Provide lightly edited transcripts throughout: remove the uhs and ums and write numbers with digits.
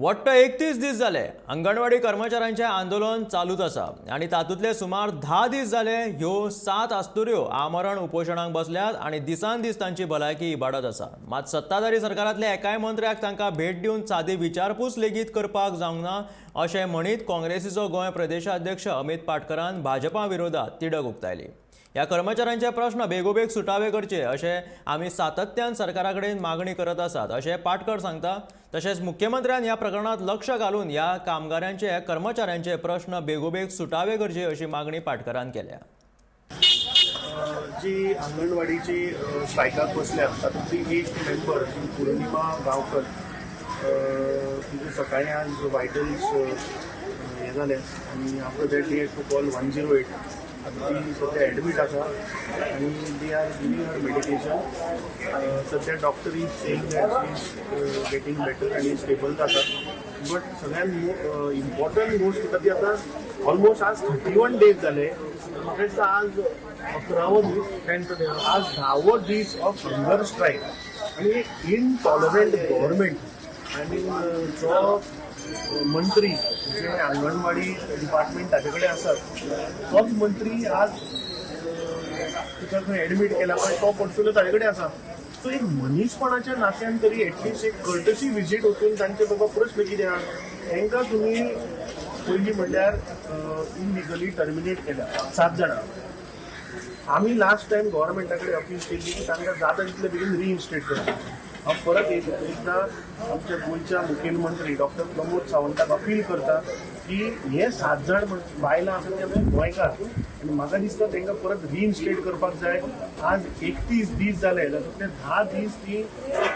वट्ट 31 दीस जाले अंगणवाडी कर्मचाऱ्यांचे आंदोलन चालूच आसा आणि तातूंतले सुमार 10 दीस जाले ह्यो 7 आस्तुऱ्यो आमरण उपोशणाक बसल्यात आणि दिसान दीस तांची भलायकी इबाडत आसा। मात सत्ताधारी सरकारांतले एकाय मंत्र्याक तांकां भेट दिवन सादी विचारपूस लेगीत करपाक जावंक ना अशें म्हणीत काँग्रेसीचो गोंय प्रदेशाध्यक्ष अमित पाटकरान भाजपा विरोधात तिडक उक्तायली। ह्या कर्मचाऱ्यांचे प्रश्न बेगोबेग सुटावे करचे अशें आमी सातत्यान सरकारा कडेन मागणी करत आसात अशें पाटकर सांगता। तशेंच मुख्यमंत्र्यान ह्या प्रकरणात लक्ष घालून ह्या कामगारांचे कर्मचाऱ्यांचे प्रश्न बेगोबेग सुटावे करचे अशी मागणी पाटकरान केल्या। जी अंगणवाडीची स्ट्रायकाक बसल्यात तातूंतली एक मेंबर पूर्णिमा गांवकर तिचे सकाळी आज वायटल्स हे जाले आनी after that they had to call 108 ती सध्या एडमीट आसा आनी they are giving her medication. सध्या doctor is saying that she is getting better आनी स्टेबल जाता। बट सगळ्यात इम्पॉर्टंट गोष्ट कित्याक ती आतां ऑलमोस्ट आज 31 डेज जाले, म्हाका दिसता आज 11वो दीस, आज 10वो दीस ऑफ हंगर स्ट्रायक आनी एक इनटॉलरंट गव्हर्मेंट आनी जो मंत्री जे अंगणवाडी डिपार्टमेंट ताचे कडेन आसात तोच मंत्री आज तिका खंय एडमीट केला पण तो पोर्टफोलियो ताचे कडेन आसा। सो एक मनीसपणाच्या नात्यान तरी एटलिस्ट एक कर्टसी विजीट वचून तांचे बाबा प्रश्न कितें आहा तांकां तुमी पयलीं म्हणल्यार इनलिगली टर्मिनेट केल्या 7 जाणां। आमी लास्ट टायम गव्हर्मेंटा कडेन अपील केल्ली की तांकां जाता तितले बेगीन रिइन्स्टेट करता। हांव परत एकदां आमच्या गोंयच्या मुखेलमंत्री डॉक्टर प्रमोद सावंताक अपील करता की हे 7 जाण बायलां आसात ते आमचे गोंयकार आनी म्हाका दिसता तांकां परत रिइन्स्टेट करपाक जाय। आज 31 दीस जाले तातूंतले 10 दीस ती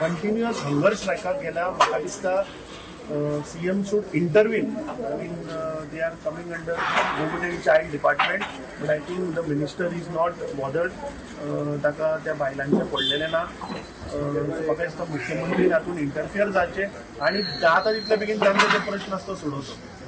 कंटिन्युअस हंगर स्ट्रायकाक गेल्या। म्हाका दिसता CM should intervene. I mean, they are coming under Women and Child Department, but I think the minister is not bothered. ताका त्या बायलांचे पडलेले ना। म्हाका दिसता मुख्यमंत्री हातून इंटरफियर जावचे आनी जाता तितले बेगीन तांचे जे प्रश्न आसता सोडोवचो।